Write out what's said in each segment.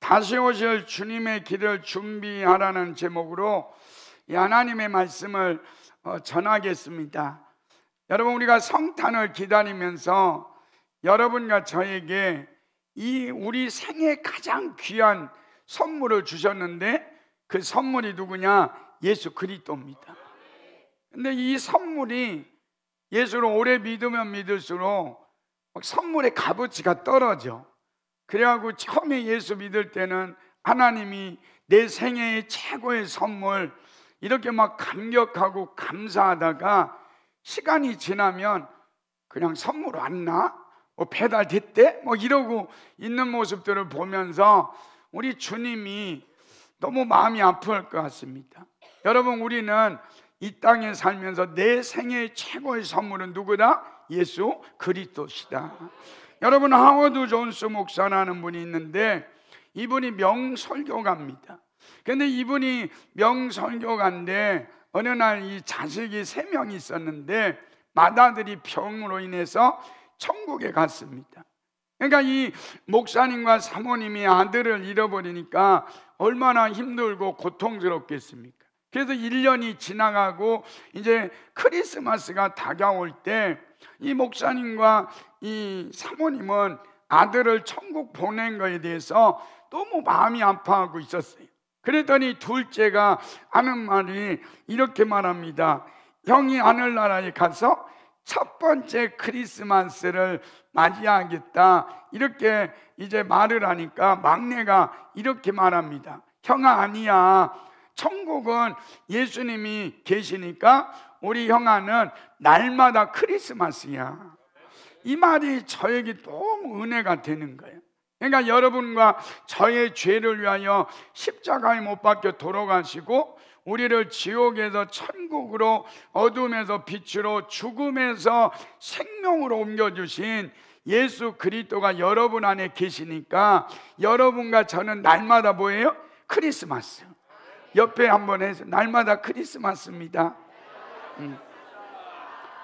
다시 오실 주님의 길을 준비하라는 제목으로 이 하나님의 말씀을 전하겠습니다. 여러분, 우리가 성탄을 기다리면서 여러분과 저에게 이 우리 생애 가장 귀한 선물을 주셨는데, 그 선물이 누구냐? 예수 그리스도입니다. 근데 이 선물이 예수를 오래 믿으면 믿을수록 선물의 값어치가 떨어져. 그래갖고 처음에 예수 믿을 때는 하나님이 내 생애의 최고의 선물, 이렇게 막 감격하고 감사하다가 시간이 지나면 그냥 선물 왔나? 배달됐대? 이러고 있는 모습들을 보면서 우리 주님이 너무 마음이 아플 것 같습니다. 여러분, 우리는 이 땅에 살면서 내 생애의 최고의 선물은 누구다? 예수 그리스도시다. 여러분, 하워드 존스 목사라는 분이 있는데 이분이 명설교가입니다. 근데 이분이 명설교가인데 어느 날 이 자식이 3명이 있었는데 맏아들이 병으로 인해서 천국에 갔습니다. 그러니까 이 목사님과 사모님이 아들을 잃어버리니까 얼마나 힘들고 고통스럽겠습니까? 그래서 1년이 지나가고 이제 크리스마스가 다가올 때 이 목사님과 이 사모님은 아들을 천국 보낸 것에 대해서 너무 마음이 아파하고 있었어요. 그랬더니 둘째가 하는 말이 이렇게 말합니다. 형이 하늘나라에 가서 첫 번째 크리스마스를 맞이하겠다, 이렇게 이제 말을 하니까 막내가 이렇게 말합니다. 형아, 아니야. 천국은 예수님이 계시니까 우리 형아는 날마다 크리스마스야. 이 말이 저에게 너무 은혜가 되는 거예요. 그러니까 여러분과 저의 죄를 위하여 십자가에 못 박혀 돌아가시고 우리를 지옥에서 천국으로, 어둠에서 빛으로, 죽음에서 생명으로 옮겨주신 예수 그리스도가 여러분 안에 계시니까 여러분과 저는 날마다 뭐예요? 크리스마스. 옆에 한번 해서 날마다 크리스마스입니다.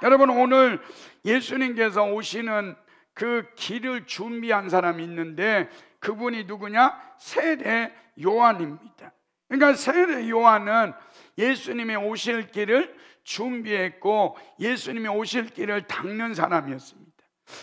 여러분, 오늘 예수님께서 오시는 그 길을 준비한 사람이 있는데 그분이 누구냐? 세례 요한입니다. 그러니까 세례 요한은 예수님이 오실 길을 준비했고 예수님이 오실 길을 닦는 사람이었습니다.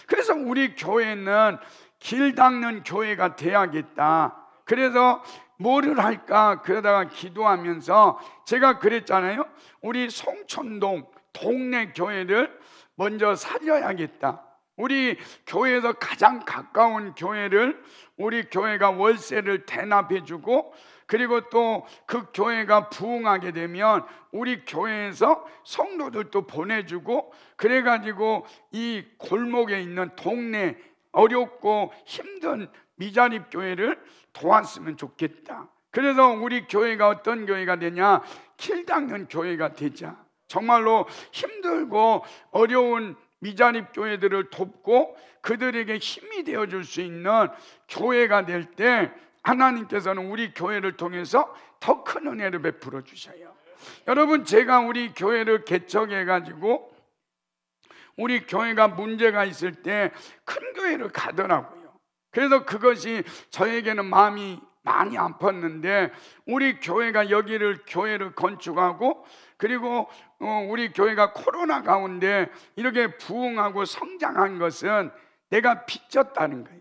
그래서 우리 교회는 길 닦는 교회가 돼야겠다. 그래서 뭐를 할까 그러다가 기도하면서 제가 그랬잖아요. 우리 송천동 동네 교회를 먼저 살려야겠다. 우리 교회에서 가장 가까운 교회를 우리 교회가 월세를 대납해주고, 그리고 또 그 교회가 부흥하게 되면 우리 교회에서 성도들도 보내주고, 그래가지고 이 골목에 있는 동네 어렵고 힘든 미자립 교회를 도왔으면 좋겠다. 그래서 우리 교회가 어떤 교회가 되냐? 길 닦는 교회가 되자. 정말로 힘들고 어려운 미자립 교회들을 돕고 그들에게 힘이 되어줄 수 있는 교회가 될 때 하나님께서는 우리 교회를 통해서 더 큰 은혜를 베풀어 주셔요. 여러분, 제가 우리 교회를 개척해가지고 우리 교회가 문제가 있을 때 큰 교회를 가더라고요. 그래서 그것이 저에게는 마음이 많이 아팠는데, 우리 교회가 여기를 교회를 건축하고 그리고 우리 교회가 코로나 가운데 이렇게 부흥하고 성장한 것은 내가 빚졌다는 거예요.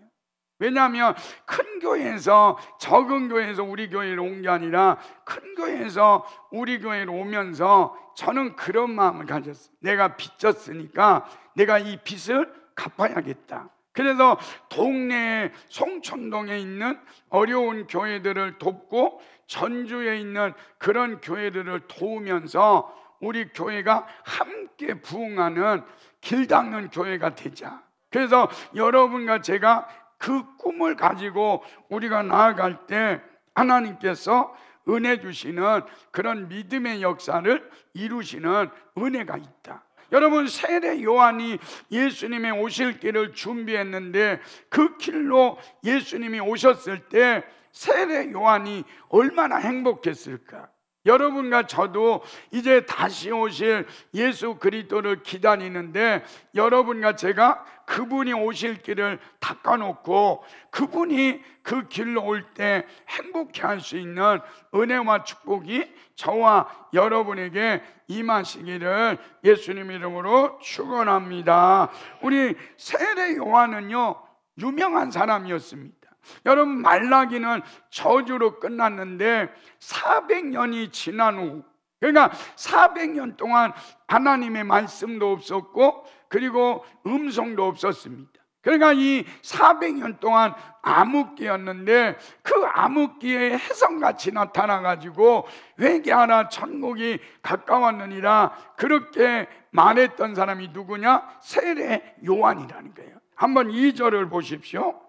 왜냐하면 큰 교회에서, 적은 교회에서 우리 교회로 온 게 아니라 큰 교회에서 우리 교회로 오면서 저는 그런 마음을 가졌어요. 내가 빚졌으니까 내가 이 빚을 갚아야겠다. 그래서 동네 송천동에 있는 어려운 교회들을 돕고 전주에 있는 그런 교회들을 도우면서 우리 교회가 함께 부흥하는 길 닦는 교회가 되자. 그래서 여러분과 제가 그 꿈을 가지고 우리가 나아갈 때 하나님께서 은혜 주시는 그런 믿음의 역사를 이루시는 은혜가 있다. 여러분, 세례 요한이 예수님의 오실 길을 준비했는데 그 길로 예수님이 오셨을 때 세례 요한이 얼마나 행복했을까? 여러분과 저도 이제 다시 오실 예수 그리스도를 기다리는데, 여러분과 제가 그분이 오실 길을 닦아놓고 그분이 그 길로 올 때 행복해 할 수 있는 은혜와 축복이 저와 여러분에게 임하시기를 예수님 이름으로 축원합니다. 우리 세례 요한은요, 유명한 사람이었습니다. 여러분, 말라기는 저주로 끝났는데 400년이 지난 후, 그러니까 400년 동안 하나님의 말씀도 없었고 그리고 음성도 없었습니다. 그러니까 이 400년 동안 암흑기였는데 그 암흑기에 혜성같이 나타나가지고 회개하라 천국이 가까웠느니라 그렇게 말했던 사람이 누구냐? 세례 요한이라는 거예요. 한번 2절을 보십시오.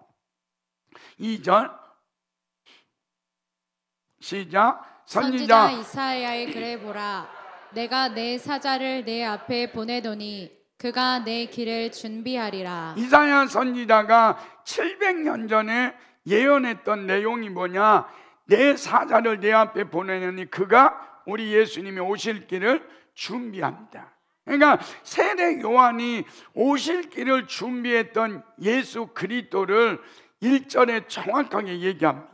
2절 시작. 선지자 이사야의 글에 보라, 내가 내 사자를 내 앞에 보내노니 그가 내 길을 준비하리라. 이사야 선지자가 700년 전에 예언했던 내용이 뭐냐? 내 사자를 내 앞에 보내노니 그가 우리 예수님이 오실 길을 준비합니다. 그러니까 세례 요한이 오실 길을 준비했던 예수 그리스도를 1절에 정확하게 얘기합니다.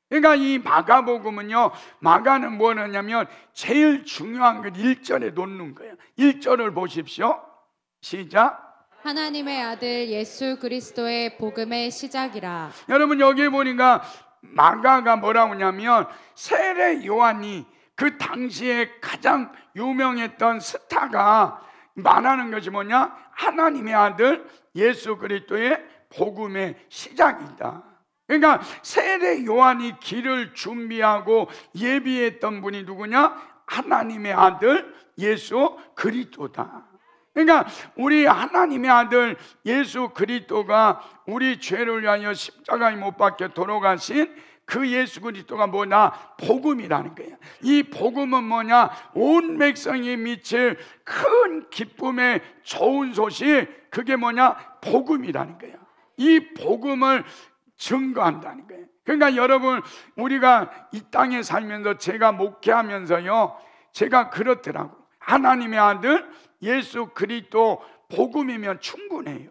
그러니까 이 마가복음은요, 마가는 뭐 하냐면 제일 중요한 걸 1절에 놓는 거예요. 1절을 보십시오. 시작. 하나님의 아들 예수 그리스도의 복음의 시작이라. 여러분, 여기 보니까 마가가 뭐라고 하냐면 세례 요한이 그 당시에 가장 유명했던 스타가 말하는 것이 뭐냐? 하나님의 아들 예수 그리스도의 복음의 시작이다. 그러니까 세례 요한이 길을 준비하고 예비했던 분이 누구냐? 하나님의 아들 예수 그리스도다. 그러니까 우리 하나님의 아들 예수 그리스도가 우리 죄를 위하여 십자가에 못 박혀 돌아가신 그 예수 그리스도가 뭐냐? 복음이라는 거예요. 이 복음은 뭐냐? 온 백성이 미칠 큰 기쁨의 좋은 소식, 그게 뭐냐? 복음이라는 거예요. 이 복음을 증거한다는 거예요. 그러니까 여러분, 우리가 이 땅에 살면서 제가 목회하면서요, 제가 그렇더라고요. 하나님의 아들 예수 그리스도 복음이면 충분해요.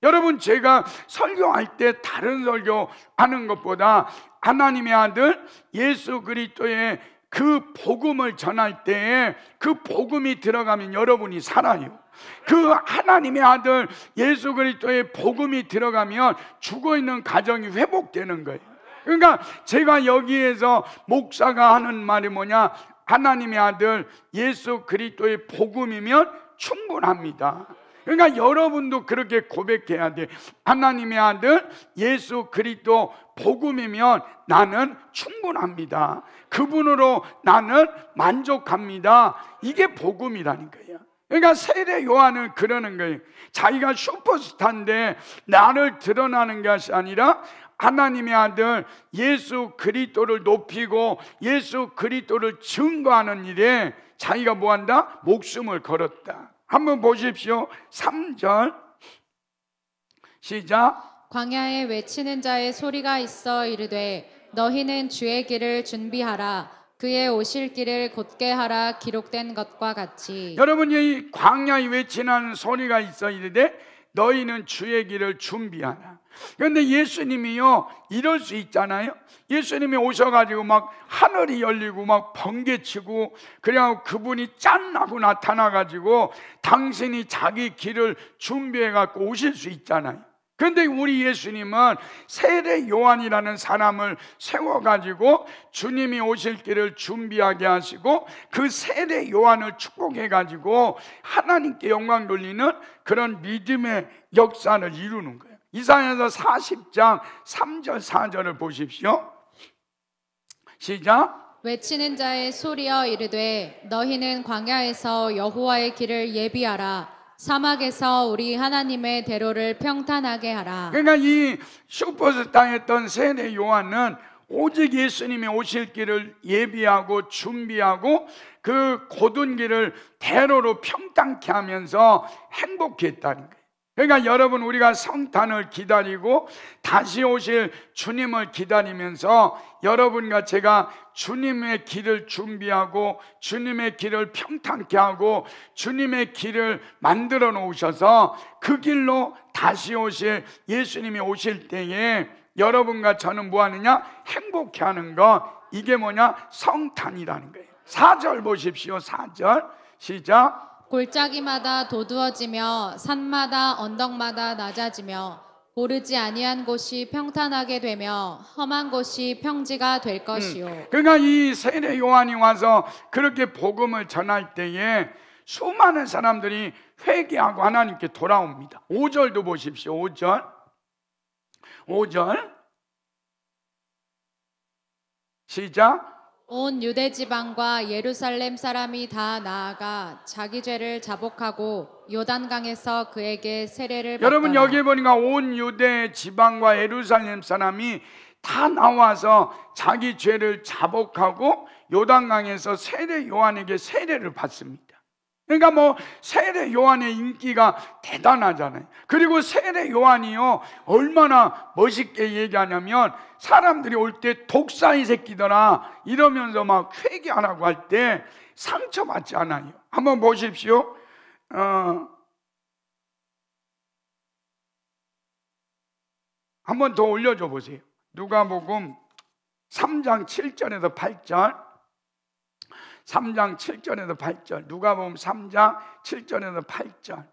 여러분, 제가 설교할 때 다른 설교하는 것보다 하나님의 아들 예수 그리스도의 그 복음을 전할 때에 그 복음이 들어가면 여러분이 살아요. 그 하나님의 아들 예수 그리스도의 복음이 들어가면 죽어있는 가정이 회복되는 거예요. 그러니까 제가 여기에서 목사가 하는 말이 뭐냐? 하나님의 아들 예수 그리스도의 복음이면 충분합니다. 그러니까 여러분도 그렇게 고백해야 돼. 하나님의 아들 예수 그리스도 복음이면 나는 충분합니다. 그분으로 나는 만족합니다. 이게 복음이라는 거예요. 그러니까 세례 요한은 그러는 거예요. 자기가 슈퍼스타인데 나를 드러나는 것이 아니라 하나님의 아들 예수 그리스도를 높이고 예수 그리스도를 증거하는 일에 자기가 뭐한다? 목숨을 걸었다. 한번 보십시오. 3절 시작. 광야에 외치는 자의 소리가 있어 이르되 너희는 주의 길을 준비하라, 그의 오실 길을 곧게 하라 기록된 것과 같이. 여러분, 이 광야에 외치는 소리가 있어 이르되 너희는 주의 길을 준비하라. 그런데 예수님이요, 이럴 수 있잖아요. 예수님이 오셔가지고 막 하늘이 열리고 막 번개치고 그래갖고 그분이 짠하고 나타나가지고 당신이 자기 길을 준비해갖고 오실 수 있잖아요. 그런데 우리 예수님은 세례 요한이라는 사람을 세워가지고 주님이 오실 길을 준비하게 하시고 그 세례 요한을 축복해가지고 하나님께 영광 돌리는 그런 믿음의 역사를 이루는 거예요. 이사야서 40장 3절 4절을 보십시오. 시작. 외치는 자의 소리여 이르되 너희는 광야에서 여호와의 길을 예비하라, 사막에서 우리 하나님의 대로를 평탄하게 하라. 그러니까 이 슈퍼스타였던 세례 요한은 오직 예수님이 오실 길을 예비하고 준비하고 그 곧은 길을 대로로 평탄케 하면서 행복했다는 거예요. 그러니까 여러분, 우리가 성탄을 기다리고 다시 오실 주님을 기다리면서 여러분과 제가 주님의 길을 준비하고 주님의 길을 평탄케 하고 주님의 길을 만들어 놓으셔서 그 길로 다시 오실 예수님이 오실 때에 여러분과 저는 뭐 하느냐? 행복해 하는 것. 이게 뭐냐? 성탄이라는 거예요. 4절 보십시오. 4절 시작. 골짜기마다 도두어지며 산마다 언덕마다 낮아지며 고르지 아니한 곳이 평탄하게 되며 험한 곳이 평지가 될 것이요. 그러니까 이 세례 요한이 와서 그렇게 복음을 전할 때에 수많은 사람들이 회개하고 하나님께 돌아옵니다. 5절도 보십시오. 5절 시작. 온 유대 지방과 예루살렘 사람이 다 나아가 자기 죄를 자복하고 요단강에서 그에게 세례를 여러분, 받더라. 여기 보니까 온 유대 지방과 예루살렘 사람이 다 나와서 자기 죄를 자복하고 요단강에서 세례 요한에게 세례를 받습니다. 그러니까 뭐 세례 요한의 인기가 대단하잖아요. 그리고 세례 요한이요, 얼마나 멋있게 얘기하냐면 사람들이 올 때 독사의 새끼들아 이러면서 막 회개하라고 할 때 상처받지 않아요. 한번 보십시오. 한번 더 올려줘 보세요. 누가복음 3장 7절에서 8절. 3장 7절에서 8절. 누가복음 3장 7절에서 8절.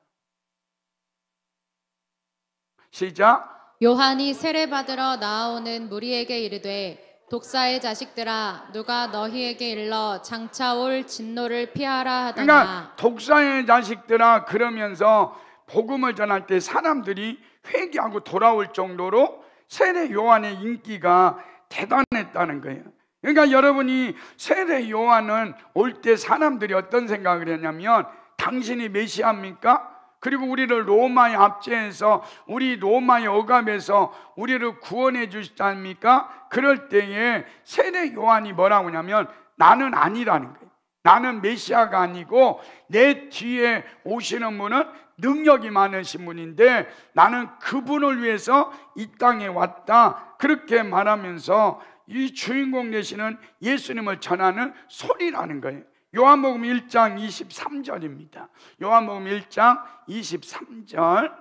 시작. 요한이 세례 받으러 나아오는 무리에게 이르되 독사의 자식들아 누가 너희에게 일러 장차 올 진노를 피하라 하더냐. 그러니까 독사의 자식들아 그러면서 복음을 전할 때 사람들이 회개하고 돌아올 정도로 세례 요한의 인기가 대단했다는 거예요. 그러니까 여러분이 세례 요한은 올 때 사람들이 어떤 생각을 했냐면 당신이 메시아입니까? 그리고 우리를 로마의 압제에서 우리 로마의 억압에서 우리를 구원해 주시지 않습니까? 그럴 때에 세례 요한이 뭐라고 하냐면 나는 아니라는 거예요. 나는 메시아가 아니고 내 뒤에 오시는 분은 능력이 많으신 분인데 나는 그분을 위해서 이 땅에 왔다. 그렇게 말하면서 이 주인공 되시는 예수님을 전하는 소리라는 거예요. 요한복음 1장 23절입니다. 요한복음 1장 23절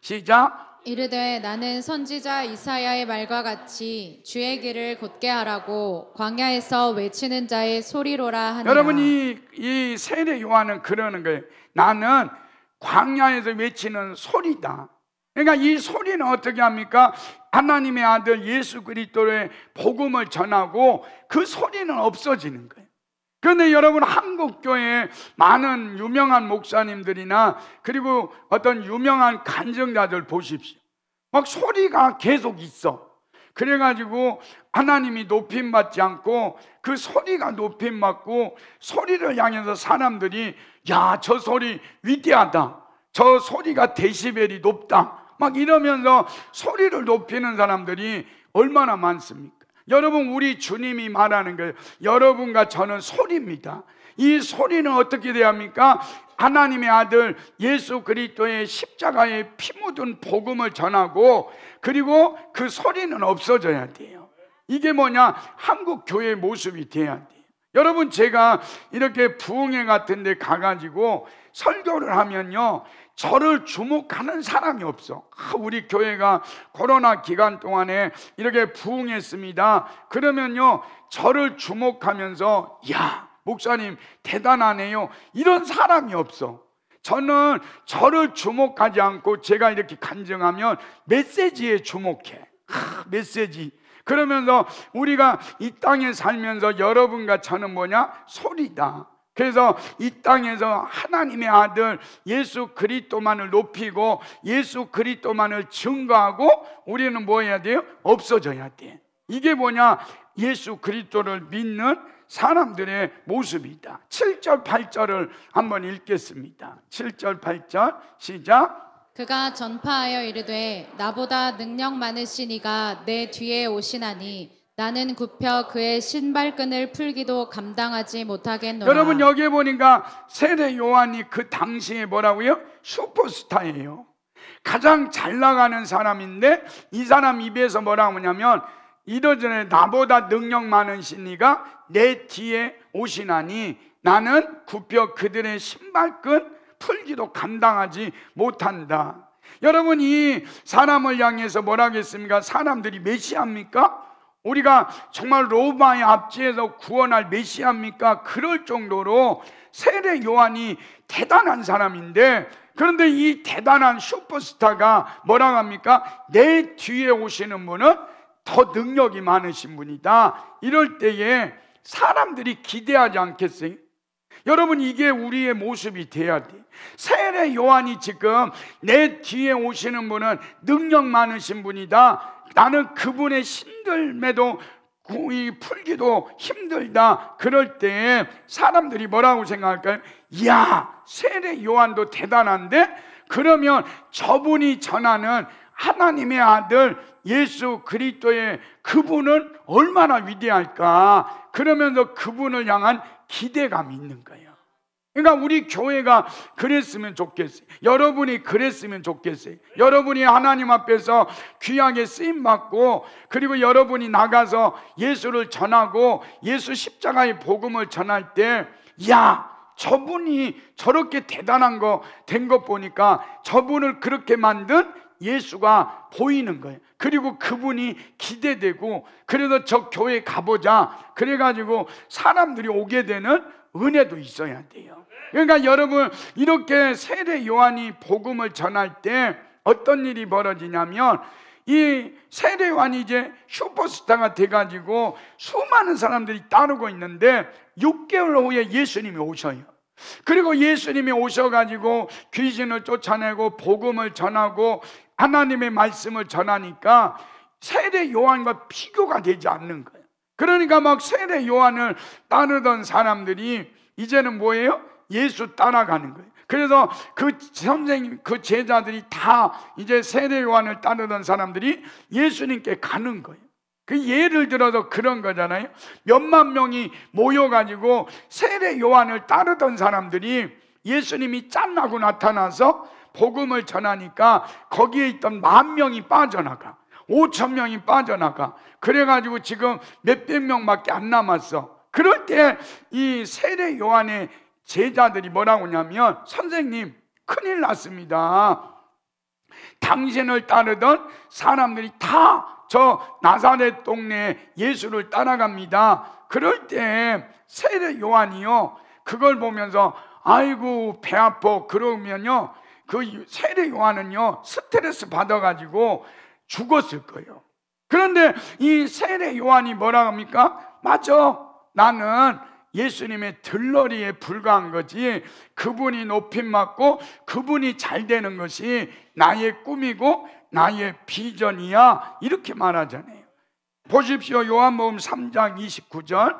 시작. 이르되 나는 선지자 이사야의 말과 같이 주의 길을 곧게 하라고 광야에서 외치는 자의 소리로라 하니라. 여러분, 이 세례 요한은 그러는 거예요. 나는 광야에서 외치는 소리다. 그러니까 이 소리는 어떻게 합니까? 하나님의 아들 예수 그리스도의 복음을 전하고 그 소리는 없어지는 거예요. 그런데 여러분, 한국 교회에 많은 유명한 목사님들이나 그리고 어떤 유명한 간증자들 보십시오. 막 소리가 계속 있어. 그래가지고 하나님이 높임받지 않고 그 소리가 높임받고 소리를 향해서 사람들이 야, 저 소리 위대하다. 저 소리가 데시벨이 높다. 막 이러면서 소리를 높이는 사람들이 얼마나 많습니까? 여러분, 우리 주님이 말하는 거예요. 여러분과 저는 소리입니다. 이 소리는 어떻게 돼야 합니까? 하나님의 아들 예수 그리스도의 십자가에 피 묻은 복음을 전하고 그리고 그 소리는 없어져야 돼요. 이게 뭐냐? 한국 교회의 모습이 돼야 돼요. 여러분, 제가 이렇게 부흥회 같은 데 가가지고 설교를 하면요, 저를 주목하는 사람이 없어. 우리 교회가 코로나 기간 동안에 이렇게 부흥했습니다. 그러면요, 저를 주목하면서 야, 목사님 대단하네요, 이런 사람이 없어. 저는 저를 주목하지 않고 제가 이렇게 간증하면 메시지에 주목해. 메시지. 그러면서 우리가 이 땅에 살면서 여러분과 저는 뭐냐? 소리다. 그래서 이 땅에서 하나님의 아들 예수 그리스도만을 높이고 예수 그리스도만을 증거하고 우리는 뭐 해야 돼요? 없어져야 돼. 이게 뭐냐? 예수 그리스도를 믿는 사람들의 모습이다. 7절 8절을 한번 읽겠습니다. 7절 8절 시작. 그가 전파하여 이르되 나보다 능력 많으신 이가 내 뒤에 오시나니 나는 굽혀 그의 신발끈을 풀기도 감당하지 못하겠노라. 여러분 여기에 보니까 세례 요한이 그 당시에 뭐라고요? 슈퍼스타예요. 가장 잘 나가는 사람인데 이 사람 입에서 뭐라고 하냐면 이러전에 나보다 능력 많은 신이가 내 뒤에 오시나니 나는 굽혀 그들의 신발끈 풀기도 감당하지 못한다. 여러분 이 사람을 향해서 뭐라고 했습니까? 사람들이 메시아입니까? 우리가 정말 로마의 압제에서 구원할 메시아입니까? 그럴 정도로 세례 요한이 대단한 사람인데, 그런데 이 대단한 슈퍼스타가 뭐라고 합니까? 내 뒤에 오시는 분은 더 능력이 많으신 분이다. 이럴 때에 사람들이 기대하지 않겠어요? 여러분 이게 우리의 모습이 돼야 돼. 세례 요한이 지금 내 뒤에 오시는 분은 능력 많으신 분이다. 나는 그분의 신들매도 풀기도 힘들다. 그럴 때 사람들이 뭐라고 생각할까요? 이야, 세례 요한도 대단한데? 그러면 저분이 전하는 하나님의 아들 예수 그리스도의 그분은 얼마나 위대할까? 그러면서 그분을 향한 기대감이 있는 거예요. 그러니까 우리 교회가 그랬으면 좋겠어요. 여러분이 그랬으면 좋겠어요. 여러분이 하나님 앞에서 귀하게 쓰임받고, 그리고 여러분이 나가서 예수를 전하고 예수 십자가의 복음을 전할 때, 야, 저분이 저렇게 대단한 거 된 것 보니까 저분을 그렇게 만든 예수가 보이는 거예요. 그리고 그분이 기대되고, 그래서 저 교회 가보자 그래가지고 사람들이 오게 되는 은혜도 있어야 돼요. 그러니까 여러분 이렇게 세례 요한이 복음을 전할 때 어떤 일이 벌어지냐면, 이 세례 요한이 이제 슈퍼스타가 돼가지고 수많은 사람들이 따르고 있는데 6개월 후에 예수님이 오셔요. 그리고 예수님이 오셔가지고 귀신을 쫓아내고 복음을 전하고 하나님의 말씀을 전하니까 세례 요한과 비교가 되지 않는 거예요. 그러니까 막 세례 요한을 따르던 사람들이 이제는 뭐예요? 예수 따라가는 거예요. 그래서 그 선생님, 그 제자들이 다 이제 세례 요한을 따르던 사람들이 예수님께 가는 거예요. 그 예를 들어서 그런 거잖아요. 몇만 명이 모여가지고 세례 요한을 따르던 사람들이 예수님이 짠하고 나타나서 복음을 전하니까 거기에 있던 10,000명이 빠져나가, 5,000명이 빠져나가. 그래가지고 지금 몇백 명밖에 안 남았어. 그럴 때 이 세례 요한의 제자들이 뭐라고 하냐면, 선생님 큰일 났습니다. 당신을 따르던 사람들이 다 저 나사렛 동네에 예수를 따라갑니다. 그럴 때 세례 요한이요, 그걸 보면서 아이고 배 아파 그러면요, 그 세례 요한은요 스트레스 받아가지고 죽었을 거예요. 그런데 이 세례 요한이 뭐라고 합니까? 맞아, 나는 예수님의 들러리에 불과한 거지, 그분이 높임받고 그분이 잘 되는 것이 나의 꿈이고 나의 비전이야, 이렇게 말하잖아요. 보십시오. 요한복음 3장 29절,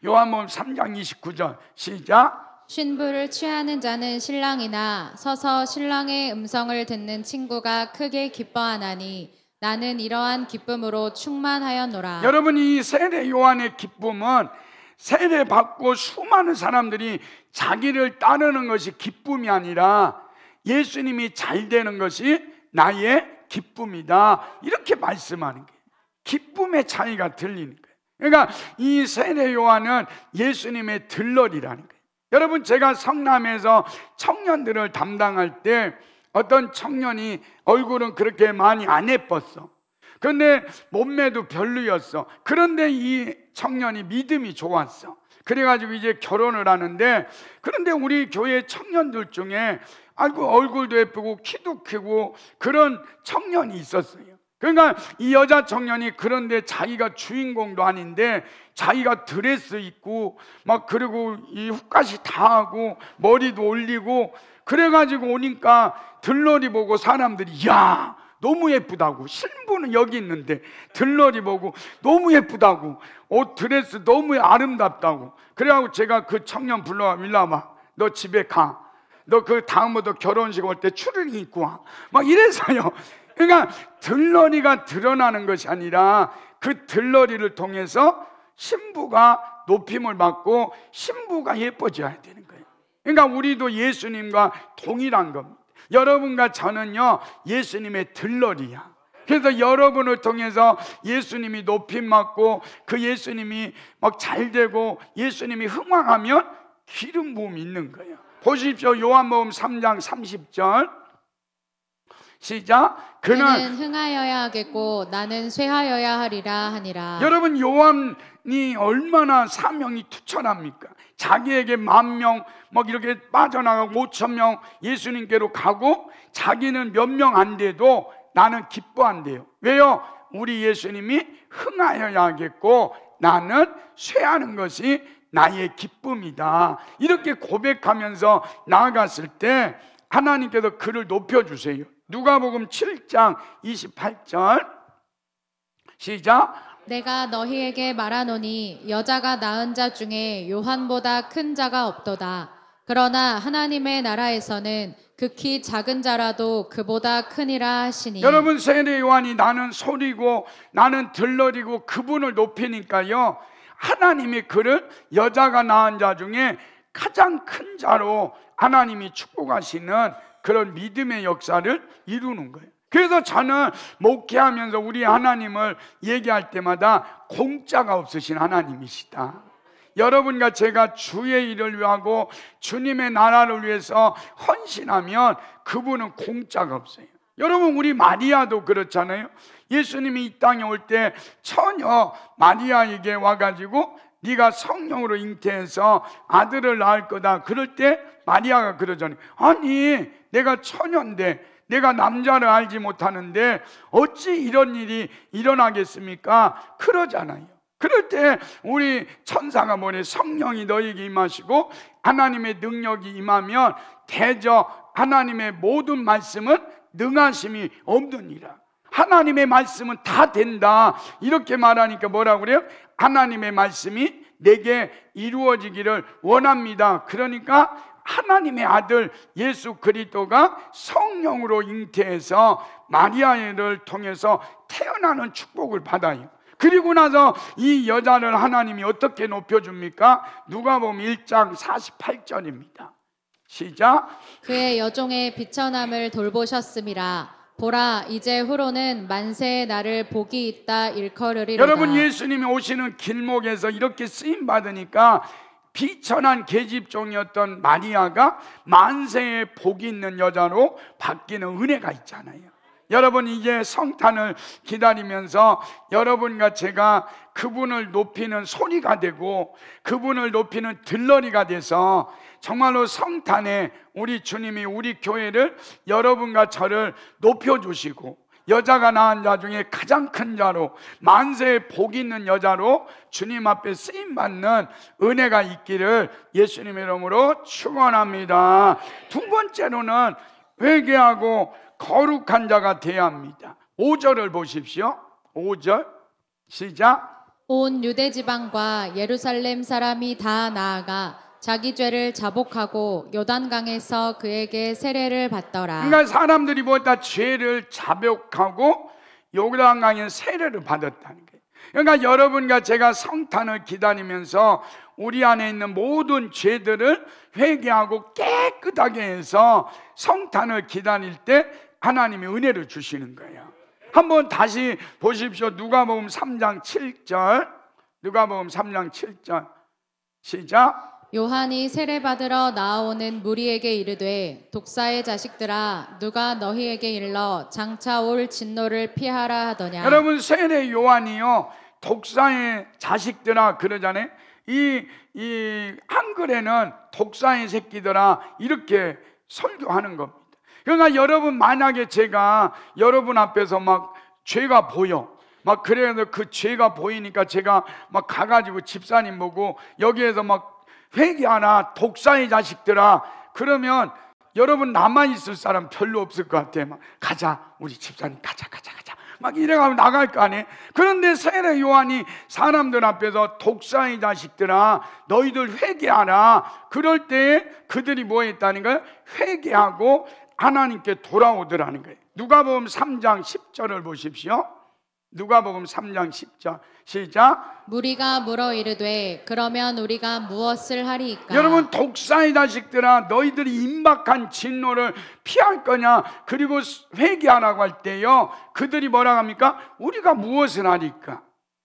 요한복음 3장 29절 시작. 신부를 취하는 자는 신랑이나 서서 신랑의 음성을 듣는 친구가 크게 기뻐하나니 나는 이러한 기쁨으로 충만하였노라. 여러분 이 세례 요한의 기쁨은 세례 받고 수많은 사람들이 자기를 따르는 것이 기쁨이 아니라 예수님이 잘 되는 것이 나의 기쁨이다, 이렇게 말씀하는 거예요. 기쁨의 차이가 들리는 거예요. 그러니까 이 세례 요한은 예수님의 들러리라는 거예요. 여러분 제가 성남에서 청년들을 담당할 때 어떤 청년이 얼굴은 그렇게 많이 안 예뻤어. 그런데 몸매도 별로였어. 그런데 이 청년이 믿음이 좋았어. 그래가지고 이제 결혼을 하는데, 그런데 우리 교회 청년들 중에 아이고 얼굴도 예쁘고 키도 크고 그런 청년이 있었어요. 그러니까 이 여자 청년이, 그런데 자기가 주인공도 아닌데 자기가 드레스 입고 막, 그리고 이 훅까지 다 하고 머리도 올리고 그래가지고 오니까 들러리 보고 사람들이 야 너무 예쁘다고, 신부는 여기 있는데 들러리 보고 너무 예쁘다고, 옷 드레스 너무 아름답다고. 그래가지고 제가 그 청년 불러와, 일로 와봐, 너 집에 가, 너 그 다음부터 결혼식 올 때 추리닝 입고 와, 막 이래서요. 그러니까 들러리가 드러나는 것이 아니라 그 들러리를 통해서 신부가 높임을 받고 신부가 예뻐져야 되는 거예요. 그러니까 우리도 예수님과 동일한 겁니다. 여러분과 저는요, 예수님의 들러리야. 그래서 여러분을 통해서 예수님이 높임 받고 그 예수님이 막 잘 되고 예수님이 흥왕하면 기름 부음이 있는 거예요. 보십시오. 요한복음 3장 30절 시작. 그는 흥하여야 하겠고 나는 쇠하여야 하리라 하니라. 여러분, 요한이 얼마나 사명이 투철합니까? 자기에게 10,000명 막 이렇게 빠져나가고 5,000명 예수님께로 가고 자기는 몇 명 안 돼도 나는 기뻐한대요. 왜요? 우리 예수님이 흥하여야 하겠고 나는 쇠하는 것이 나의 기쁨이다. 이렇게 고백하면서 나아갔을 때 하나님께서 그를 높여주세요. 누가복음 7장 28절 시작. 내가 너희에게 말하노니 여자가 낳은 자 중에 요한보다 큰 자가 없도다. 그러나 하나님의 나라에서는 극히 작은 자라도 그보다 크니라 하시니. 여러분, 세례 요한이 나는 소리고 나는 들러리고 그분을 높이니까요, 하나님이 그를 여자가 낳은 자 중에 가장 큰 자로 하나님이 축복하시는 그런 믿음의 역사를 이루는 거예요. 그래서 저는 목회하면서 우리 하나님을 얘기할 때마다 공짜가 없으신 하나님이시다. 여러분과 제가 주의 일을 위하고 주님의 나라를 위해서 헌신하면 그분은 공짜가 없어요. 여러분, 우리 마리아도 그렇잖아요. 예수님이 이 땅에 올 때 처녀 마리아에게 와가지고 네가 성령으로 잉태해서 아들을 낳을 거다. 그럴 때 마리아가 그러잖아요. 아니, 내가 처녀인데 내가 남자를 알지 못하는데 어찌 이런 일이 일어나겠습니까? 그러잖아요. 그럴 때 우리 천사가 뭐래? 성령이 너에게 임하시고 하나님의 능력이 임하면 대저 하나님의 모든 말씀은 능하심이 없느니라. 하나님의 말씀은 다 된다. 이렇게 말하니까 뭐라고 그래요? 하나님의 말씀이 내게 이루어지기를 원합니다. 그러니까 하나님의 아들 예수 그리스도가 성령으로 잉태해서 마리아를 통해서 태어나는 축복을 받아요. 그리고 나서 이 여자를 하나님이 어떻게 높여줍니까? 누가복음 1장 48절입니다. 시작. 그의 여종의 비천함을 돌보셨음이라. 보라, 이제 후로는 만세의 날을 복이 있다 일컬으리로다. 여러분, 예수님이 오시는 길목에서 이렇게 쓰임 받으니까 비천한 계집종이었던 마리아가 만세의 복이 있는 여자로 바뀌는 은혜가 있잖아요. 여러분, 이제 성탄을 기다리면서 여러분과 제가 그분을 높이는 소리가 되고 그분을 높이는 들러리가 돼서 정말로 성탄에 우리 주님이 우리 교회를, 여러분과 저를 높여주시고 여자가 낳은 자 중에 가장 큰 자로, 만세의 복이 있는 여자로 주님 앞에 쓰임받는 은혜가 있기를 예수님의 이름으로 축원합니다. 두 번째로는 회개하고 거룩한 자가 되어야 합니다. 5절을 보십시오. 5절 시작. 온 유대 지방과 예루살렘 사람이 다 나아가 자기 죄를 자복하고 요단강에서 그에게 세례를 받더라. 그러니까 사람들이 뭐다 죄를 자복하고 요단강에 세례를 받았다는 거예요. 그러니까 여러분과 제가 성탄을 기다리면서 우리 안에 있는 모든 죄들을 회개하고 깨끗하게 해서 성탄을 기다릴 때 하나님이 은혜를 주시는 거예요. 한번 다시 보십시오. 누가복음 3장 7절. 누가복음 3장 7절 시작. 요한이 세례받으러 나아오는 무리에게 이르되 독사의 자식들아 누가 너희에게 일러 장차 올 진노를 피하라 하더냐. 여러분, 세례 요한이요 독사의 자식들아 그러잖아요. 이 한글에는 독사의 새끼들아 이렇게 설교하는 겁니다. 그러니까 여러분, 만약에 제가 여러분 앞에서 막 죄가 보여, 막 그래서 그 죄가 보이니까 제가 막 가가지고 집사님 보고 여기에서 막 회개하나 독사의 자식들아 그러면 여러분 남아있을 사람 별로 없을 것 같아요. 막 가자, 우리 집사님 가자 막 이래가면 나갈 거 아니에요. 그런데 세례 요한이 사람들 앞에서 독사의 자식들아 너희들 회개하라. 그럴 때 그들이 뭐 했다는 거예요? 회개하고 하나님께 돌아오더라는 거예요. 누가복음 3장 10절을 보십시오. 누가복음 3장 10절 시작. 무리가 물어 이르되 그러면 우리가 무엇을 하리이까? 여러분, 독사의 자식들아, 너희들이 임박한 진노를 피할 거냐? 그리고 회개하라고 할 때요, 그들이 뭐라고 합니까? 우리가 무엇을 하리까?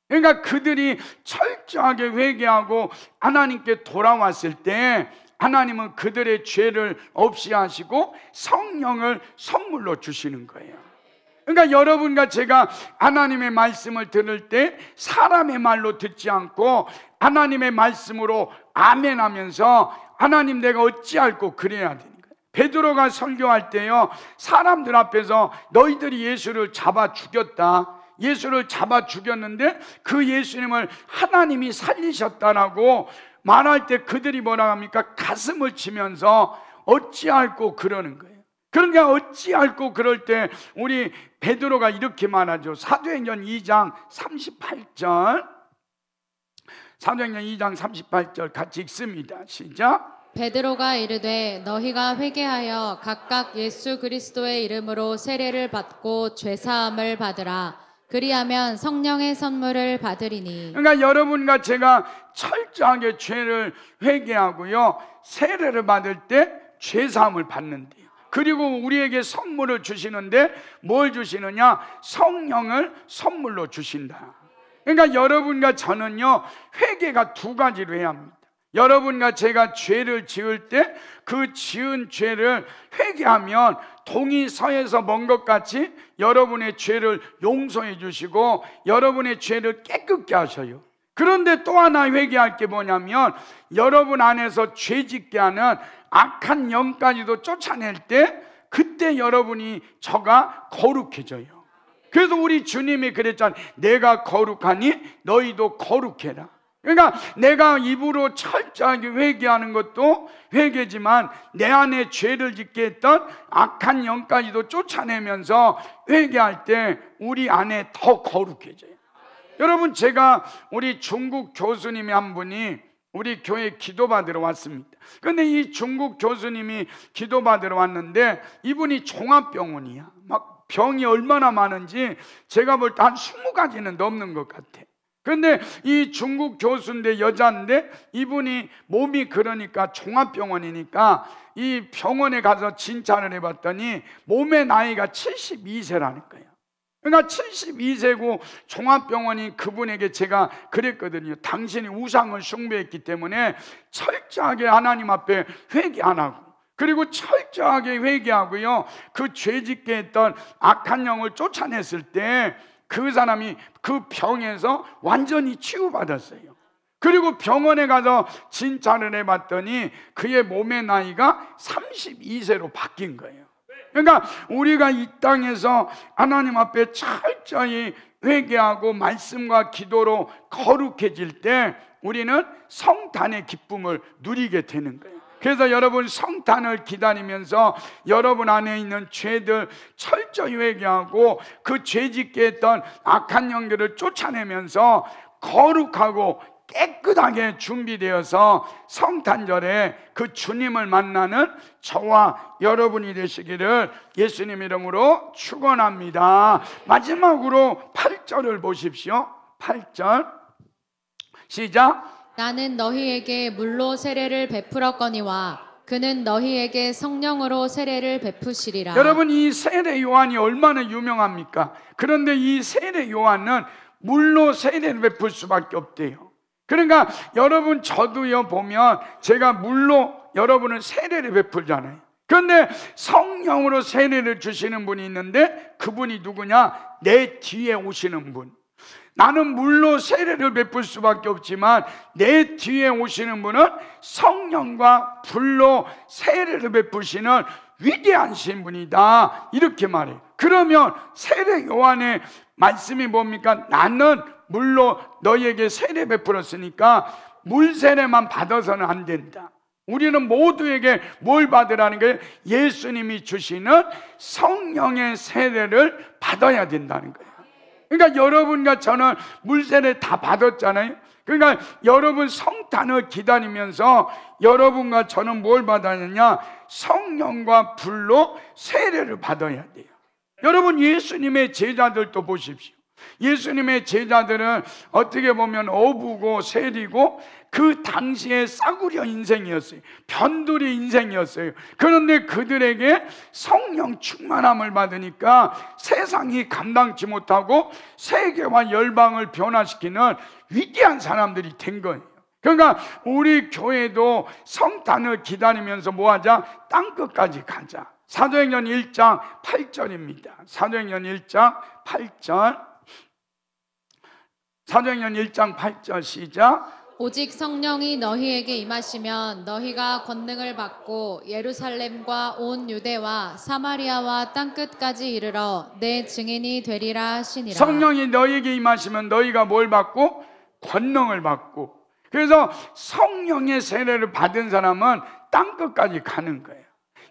그러니까 그들이 철저하게 회개하고 하나님께 돌아왔을 때 하나님은 그들의 죄를 없이 하시고 성령을 선물로 주시는 거예요. 그러니까 여러분과 제가 하나님의 말씀을 들을 때 사람의 말로 듣지 않고 하나님의 말씀으로 아멘 하면서 하나님 내가 어찌할꼬 그래야 되는 거예요. 베드로가 설교할 때요, 사람들 앞에서 너희들이 예수를 잡아 죽였다, 예수를 잡아 죽였는데 그 예수님을 하나님이 살리셨다라고 말할 때 그들이 뭐라 합니까? 가슴을 치면서 어찌할꼬 그러는 거예요. 그러니까 어찌할꼬 그럴 때 우리 베드로가 이렇게 말하죠. 사도행전 2장 38절, 사도행전 2장 38절 같이 읽습니다. 시작. 베드로가 이르되 너희가 회개하여 각각 예수 그리스도의 이름으로 세례를 받고 죄사함을 받으라. 그리하면 성령의 선물을 받으리니. 그러니까 여러분과 제가 철저하게 죄를 회개하고요, 세례를 받을 때 죄사함을 받는데요, 그리고 우리에게 선물을 주시는데 뭘 주시느냐? 성령을 선물로 주신다. 그러니까 여러분과 저는요, 회개가 두 가지로 해야 합니다. 여러분과 제가 죄를 지을 때 그 지은 죄를 회개하면 동이 서에서 먼 것 같이 여러분의 죄를 용서해 주시고 여러분의 죄를 깨끗게 하셔요. 그런데 또 하나 회개할 게 뭐냐면, 여러분 안에서 죄짓게 하는 악한 영까지도 쫓아낼 때 그때 여러분이 저가 거룩해져요. 그래서 우리 주님이 그랬잖아요. 내가 거룩하니 너희도 거룩해라. 그러니까 내가 입으로 철저하게 회개하는 것도 회개지만 내 안에 죄를 짓게 했던 악한 영까지도 쫓아내면서 회개할 때 우리 안에 더 거룩해져요. 여러분, 제가 우리 중국 교수님이 한 분이 우리 교회 기도받으러 왔습니다. 그런데 이 중국 교수님이 기도받으러 왔는데 이분이 종합병원이야. 막 병이 얼마나 많은지 제가 볼 때 한 20가지는 넘는 것 같아. 그런데 이 중국 교수인데 여자인데 이분이 몸이 그러니까 종합병원이니까 이 병원에 가서 진찰을 해봤더니 몸의 나이가 72세라는 거예요. 그러니까 72세고 종합병원인 그분에게 제가 그랬거든요. 당신이 우상을 숭배했기 때문에 철저하게 하나님 앞에 회개 안 하고, 그리고 철저하게 회개하고요, 그 죄짓게 했던 악한 영을 쫓아냈을 때 그 사람이 그 병에서 완전히 치유받았어요. 그리고 병원에 가서 진찰을 해봤더니 그의 몸의 나이가 32세로 바뀐 거예요. 그러니까 우리가 이 땅에서 하나님 앞에 철저히 회개하고 말씀과 기도로 거룩해질 때 우리는 성탄의 기쁨을 누리게 되는 거예요. 그래서 여러분, 성탄을 기다리면서 여러분 안에 있는 죄들 철저히 회개하고 그 죄짓게 했던 악한 영들을 쫓아내면서 거룩하고 깨끗하게 준비되어서 성탄절에 그 주님을 만나는 저와 여러분이 되시기를 예수님 이름으로 축원합니다. 마지막으로 8절을 보십시오. 8절 시작. 나는 너희에게 물로 세례를 베풀었거니와 그는 너희에게 성령으로 세례를 베푸시리라. 여러분, 이 세례 요한이 얼마나 유명합니까? 그런데 이 세례 요한은 물로 세례를 베풀 수밖에 없대요. 그러니까 여러분, 저도요 보면 제가 물로 여러분은 세례를 베풀잖아요. 그런데 성령으로 세례를 주시는 분이 있는데 그분이 누구냐? 내 뒤에 오시는 분. 나는 물로 세례를 베풀 수밖에 없지만 내 뒤에 오시는 분은 성령과 불로 세례를 베푸시는 위대하신 분이다, 이렇게 말해요. 그러면 세례 요한의 말씀이 뭡니까? 나는 물로 너희에게 세례 베풀었으니까 물 세례만 받아서는 안 된다. 우리는 모두에게 뭘 받으라는 거예요? 예수님이 주시는 성령의 세례를 받아야 된다는 거예요. 그러니까 여러분과 저는 물세례 다 받았잖아요. 그러니까 여러분 성탄을 기다리면서 여러분과 저는 뭘 받았느냐? 성령과 불로 세례를 받아야 돼요. 여러분, 예수님의 제자들도 보십시오. 예수님의 제자들은 어떻게 보면 어부고 세리고 그 당시에 싸구려 인생이었어요. 변두리 인생이었어요. 그런데 그들에게 성령 충만함을 받으니까 세상이 감당치 못하고 세계와 열방을 변화시키는 위대한 사람들이 된 거예요. 그러니까 우리 교회도 성탄을 기다리면서 뭐하자? 땅끝까지 가자. 사도행전 1장 8절입니다. 사도행전 1장 8절. 사도행전 1장 8절 시작. 오직 성령이 너희에게 임하시면 너희가 권능을 받고 예루살렘과 온 유대와 사마리아와 땅끝까지 이르러 내 증인이 되리라 하시니라. 성령이 너희에게 임하시면 너희가 뭘 받고? 권능을 받고. 그래서 성령의 세례를 받은 사람은 땅끝까지 가는 거예요.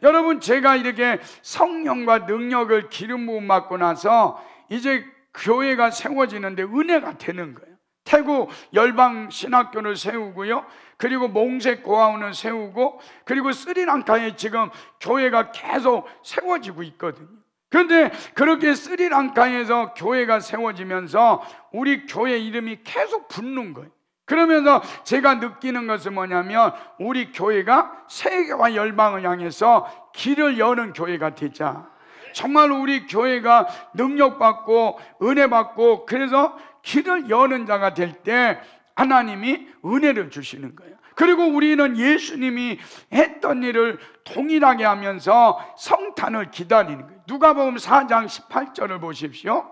여러분, 제가 이렇게 성령과 능력을 기름 부음 받고 나서 이제 교회가 세워지는데 은혜가 되는 거예요. 태국 열방 신학교를 세우고요, 그리고 몽색 고아원을 세우고, 그리고 스리랑카에 지금 교회가 계속 세워지고 있거든요. 그런데 그렇게 스리랑카에서 교회가 세워지면서 우리 교회 이름이 계속 붙는 거예요. 그러면서 제가 느끼는 것은 뭐냐면, 우리 교회가 세계와 열방을 향해서 길을 여는 교회가 되자. 정말 우리 교회가 능력받고 은혜받고 그래서 길을 여는 자가 될 때 하나님이 은혜를 주시는 거예요. 그리고 우리는 예수님이 했던 일을 동일하게 하면서 성탄을 기다리는 거예요. 누가복음 4장 18절을 보십시오.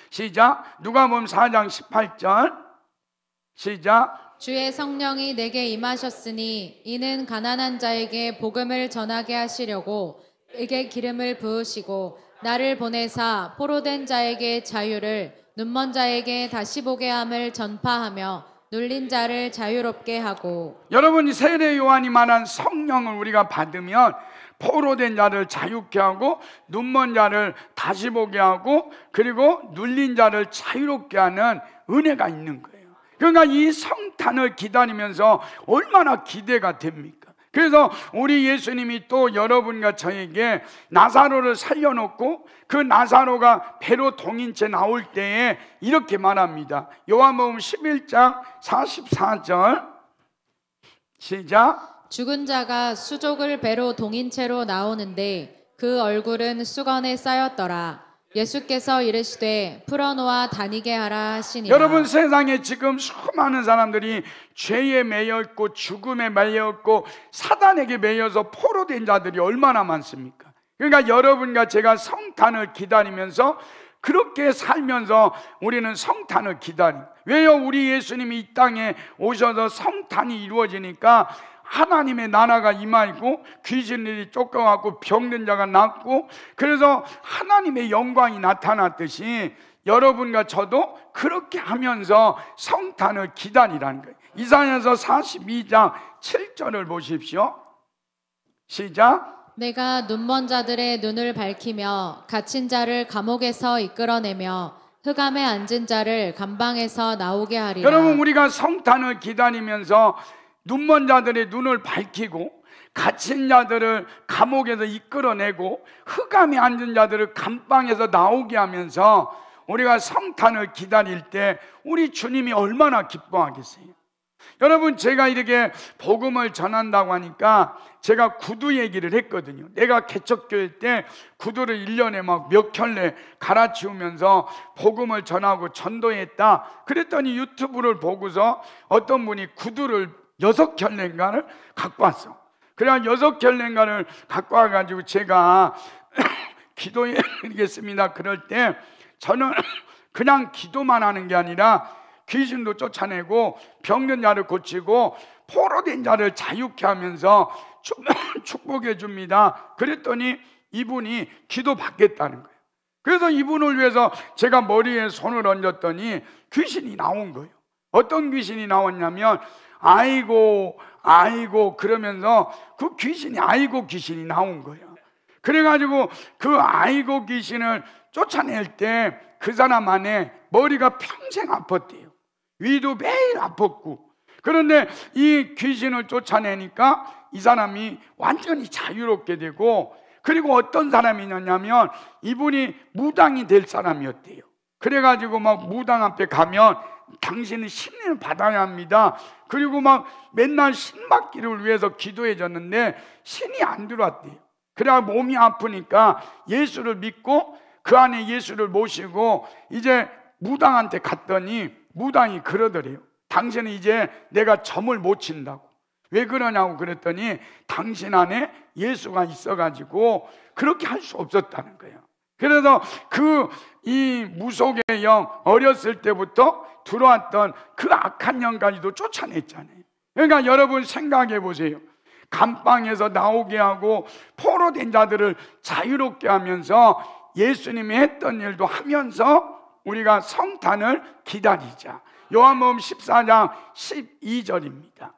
시작. 누가복음 4장 18절 시작. 주의 성령이 내게 임하셨으니 이는 가난한 자에게 복음을 전하게 하시려고 에게 기름을 부으시고 나를 보내사 포로된 자에게 자유를, 눈먼 자에게 다시 보게 함을 전파하며 눌린 자를 자유롭게 하고. 여러분, 세례 요한이 말한 성령을 우리가 받으면 포로된 자를 자유케 하고 눈먼 자를 다시 보게 하고 그리고 눌린 자를 자유롭게 하는 은혜가 있는 거예요. 그러니까 이 성탄을 기다리면서 얼마나 기대가 됩니까? 그래서 우리 예수님이 또 여러분과 저에게 나사로를 살려놓고 그 나사로가 배로 동인채 나올 때에 이렇게 말합니다. 요한복음 11장 44절 시작. 죽은 자가 수족을 배로 동인 채로 나오는데 그 얼굴은 수건에 쌓였더라. 예수께서 이르시되 풀어놓아 다니게 하라 하시니라. 여러분, 세상에 지금 수많은 사람들이 죄에 매여있고 죽음에 매여있고 사단에게 매여서 포로된 자들이 얼마나 많습니까? 그러니까 여러분과 제가 성탄을 기다리면서 그렇게 살면서 우리는 성탄을 기다립니다. 왜요? 우리 예수님이 이 땅에 오셔서 성탄이 이루어지니까 하나님의 나라가 임하고 귀신들이 쫓겨가고 병든 자가 낫고, 그래서 하나님의 영광이 나타났듯이 여러분과 저도 그렇게 하면서 성탄을 기다리라는 거예요. 이사야서 42장 7절을 보십시오. 시작. 내가 눈먼 자들의 눈을 밝히며 갇힌 자를 감옥에서 이끌어내며 흑암에 앉은 자를 감방에서 나오게 하리라. 여러분, 우리가 성탄을 기다리면서 눈먼 자들의 눈을 밝히고 갇힌 자들을 감옥에서 이끌어내고 흑암에 앉은 자들을 감방에서 나오게 하면서 우리가 성탄을 기다릴 때 우리 주님이 얼마나 기뻐하겠어요. 여러분, 제가 이렇게 복음을 전한다고 하니까 제가 구두 얘기를 했거든요. 내가 개척교회 때 구두를 1년에 막 몇 켤레 갈아치우면서 복음을 전하고 전도했다. 그랬더니 유튜브를 보고서 어떤 분이 구두를 6켤레인가를 갖고 왔어. 그래 6켤레인가를 갖고 와가지고 제가 기도해 드리겠습니다. 그럴 때 저는 그냥 기도만 하는 게 아니라 귀신도 쫓아내고 병든 자를 고치고 포로된 자를 자유케 하면서 축복해 줍니다. 그랬더니 이분이 기도 받겠다는 거예요. 그래서 이분을 위해서 제가 머리에 손을 얹었더니 귀신이 나온 거예요. 어떤 귀신이 나왔냐면 아이고 그러면서 그 귀신이 아이고 귀신이 나온 거예요. 그래가지고 그 아이고 귀신을 쫓아낼 때 그 사람 안에 머리가 평생 아팠대요. 위도 매일 아팠고. 그런데 이 귀신을 쫓아내니까 이 사람이 완전히 자유롭게 되고 그리고 어떤 사람이냐면 이분이 무당이 될 사람이었대요. 그래가지고 막 무당 앞에 가면 당신은 신을 받아야 합니다. 그리고 막 맨날 신 받기를 위해서 기도해 줬는데 신이 안 들어왔대요. 그래야 몸이 아프니까 예수를 믿고 그 안에 예수를 모시고 이제 무당한테 갔더니 무당이 그러더래요. 당신은 이제 내가 점을 못 친다고. 왜 그러냐고 그랬더니 당신 안에 예수가 있어가지고 그렇게 할 수 없었다는 거예요. 그래서 이 무속의 영, 어렸을 때부터 들어왔던 그 악한 영까지도 쫓아냈잖아요. 그러니까 여러분 생각해 보세요. 감방에서 나오게 하고 포로된 자들을 자유롭게 하면서 예수님이 했던 일도 하면서 우리가 성탄을 기다리자. 요한복음 14장 12절입니다.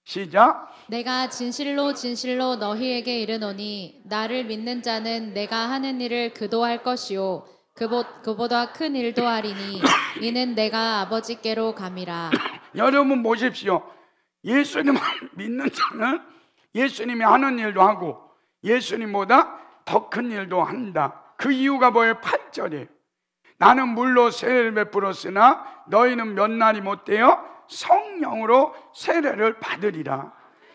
시작. 내가 진실로 진실로 너희에게 이르노니 나를 믿는 자는 내가 하는 일을 그도 할 것이요 그보다 큰 일도 하리니 이는 내가 아버지께로 감이라. 여러분 보십시오. 예수님을 믿는 자는 예수님이 하는 일도 하고 예수님보다 더 큰 일도 한다. 그 이유가 뭐예요? 8절이에요. 나는 물로 세례를 베풀었으나 너희는 몇 날이 못되어 성령으로 세례를 받으리라.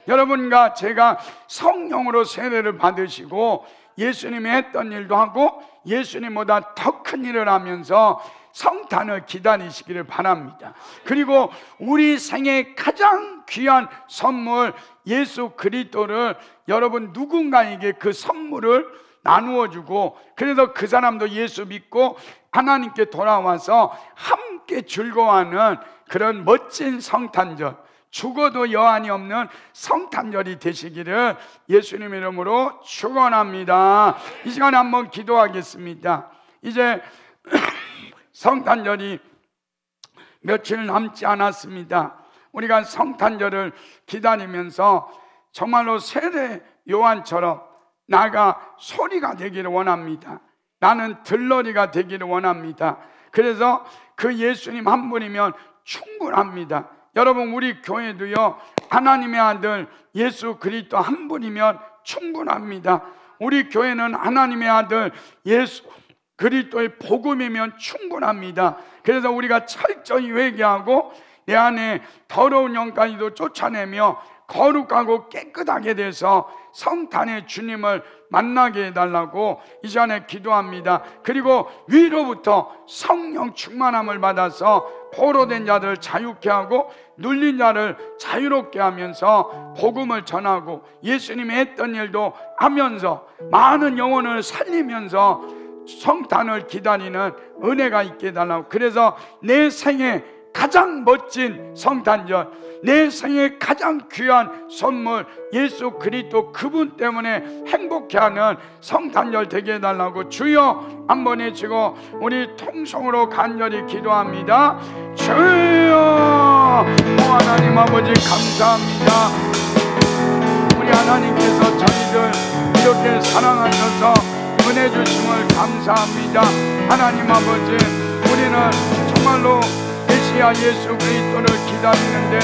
여러분과 제가 성령으로 세례를 받으시고 예수님이 했던 일도 하고 예수님보다 더 큰 일을 하면서 성탄을 기다리시기를 바랍니다. 그리고 우리 생애 가장 귀한 선물 예수 그리스도를 여러분 누군가에게 그 선물을 나누어 주고 그래서 그 사람도 예수 믿고 하나님께 돌아와서 함께 즐거워하는 그런 멋진 성탄절, 죽어도 여한이 없는 성탄절이 되시기를 예수님 이름으로 축원합니다. 이 시간에 한번 기도하겠습니다. 이제 성탄절이 며칠 남지 않았습니다. 우리가 성탄절을 기다리면서 정말로 세례 요한처럼 나가 소리가 되기를 원합니다. 나는 들러리가 되기를 원합니다. 그래서 그 예수님 한 분이면 충분합니다. 여러분 우리 교회도요 하나님의 아들 예수 그리스도 한 분이면 충분합니다. 우리 교회는 하나님의 아들 예수 그리스도의 복음이면 충분합니다. 그래서 우리가 철저히 회개하고 내 안에 더러운 영까지도 쫓아내며 거룩하고 깨끗하게 돼서 성탄의 주님을 만나게 해달라고 이 시간에 기도합니다. 그리고 위로부터 성령 충만함을 받아서 포로된 자들을 자유케 하고 눌린 자를 자유롭게 하면서 복음을 전하고 예수님이 했던 일도 하면서 많은 영혼을 살리면서 성탄을 기다리는 은혜가 있게 해달라고. 그래서 내 생에 가장 멋진 성탄절, 내 생에 가장 귀한 선물 예수 그리스도 그분 때문에 행복해하는 성탄절 되게 해달라고 주여 한번 해치고 우리 통성으로 간절히 기도합니다. 주여 하나님 아버지 감사합니다. 우리 하나님께서 저희들 이렇게 사랑하셔서 은혜 주심을 감사합니다. 하나님 아버지 우리는 정말로 메시아 예수 그리스도를 기다리는데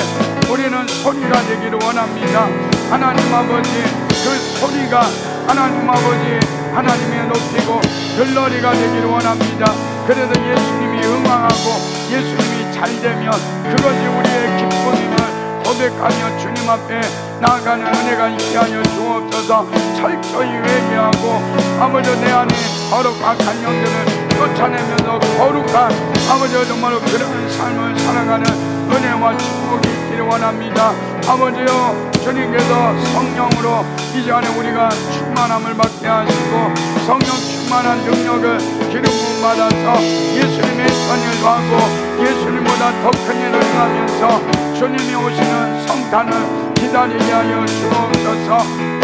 우리는 소리가 되기를 원합니다. 하나님 아버지 그 소리가 하나님 아버지 하나님의 높이고 들러리가 되기를 원합니다. 그래서 예수님이 응왕하고 예수님이 잘되면 그것이 우리의 기쁨임을 고백하며 주님 앞에 나아가는 은혜가 있게 하여 주옵소서. 철저히 회개하고 아버지 내 안에 거룩한 악한 영들을 쫓아내면서 거룩한 아버지 정말로 그런 삶을 살아가는 은혜와 축복이 있기를 원합니다. 아버지요 주님께서 성령으로 이 시간에 우리가 충만함을 받게 하시고 성령 충만한 능력을 기름 부음 받아서 예수님의 했던 일도 하고 예수님보다 더 큰 일을 하면서 주님이 오시는 성탄을 기다리게 하여 주옵소서.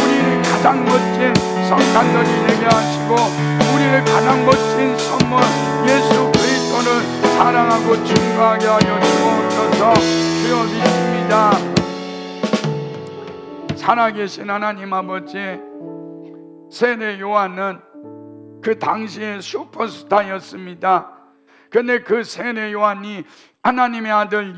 우리의 가장 멋진 성탄절이 되게 하시고 우리의 가장 멋진 선물 예수 그리스도를 사랑하고 증거하게 하여 주옵소서. 주여 믿습니다. 살아계신 하나님 아버지, 세례 요한은 그 당시의 슈퍼스타였습니다. 그런데 그 세례 요한이 하나님의 아들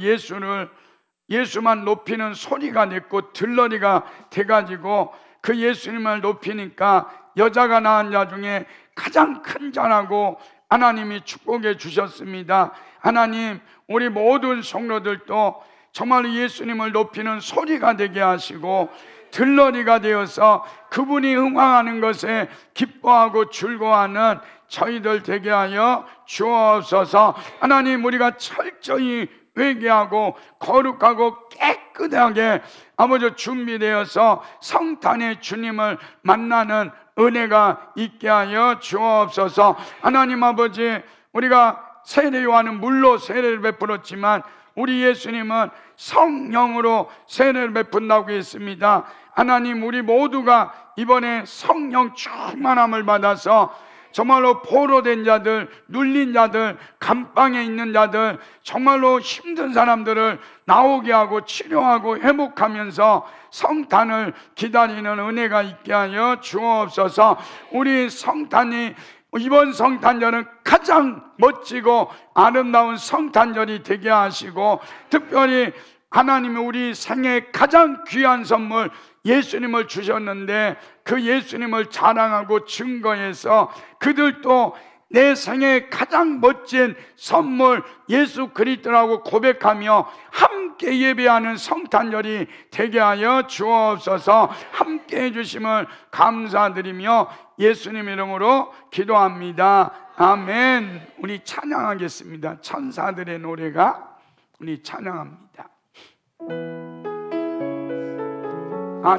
예수만 높이는 소리가 냈고 들러리가 돼가지고 그 예수님을 높이니까 여자가 낳은 자 중에 가장 큰 자라고 하나님이 축복해 주셨습니다. 하나님, 우리 모든 성도들도 정말 예수님을 높이는 소리가 되게 하시고 들러리가 되어서 그분이 응황하는 것에 기뻐하고 즐거워하는 저희들 되게 하여 주옵소서. 하나님, 우리가 철저히 회개하고 거룩하고 깨끗하게 아버지 준비되어서 성탄의 주님을 만나는 은혜가 있게 하여 주옵소서. 하나님 아버지, 우리가 세례 요한은 물로 세례를 베풀었지만 우리 예수님은 성령으로 세례를 베푼다고 했습니다. 하나님, 우리 모두가 이번에 성령 충만함을 받아서 정말로 포로된 자들, 눌린 자들, 감방에 있는 자들, 정말로 힘든 사람들을 나오게 하고 치료하고 회복하면서 성탄을 기다리는 은혜가 있게 하여 주옵소서. 우리 성탄이, 이번 성탄절은 가장 멋지고 아름다운 성탄절이 되게 하시고, 특별히 하나님이 우리 생애 가장 귀한 선물 예수님을 주셨는데 그 예수님을 자랑하고 증거해서 그들도 내 생애 가장 멋진 선물 예수 그리스도라고 고백하며 함께 예배하는 성탄절이 되게 하여 주옵소서. 함께 해주심을 감사드리며 예수님 이름으로 기도합니다. 아멘. 우리 찬양하겠습니다. 천사들의 노래가 우리 찬양합니다.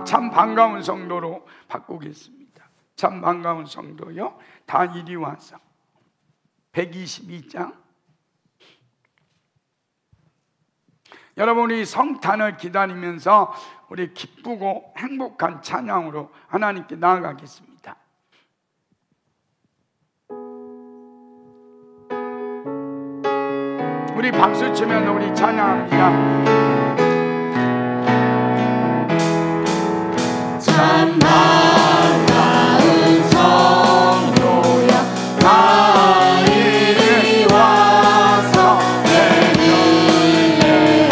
참 반가운 성도로 바꾸겠습니다. 참 반가운 성도요, 다 이리 와서 122장. 여러분, 우리 성탄을 기다리면서 우리 기쁘고 행복한 찬양으로 하나님께 나아가겠습니다. 우리 박수 치면서 우리 찬양합니다. 참 반가운 성도여, 다 이리 와서 내 눈에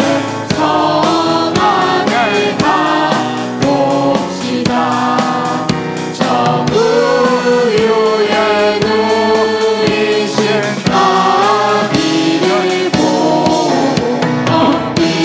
성안을 가봅시다. 저 우유에 누이신 아비를 보고 엎드려져라.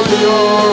주여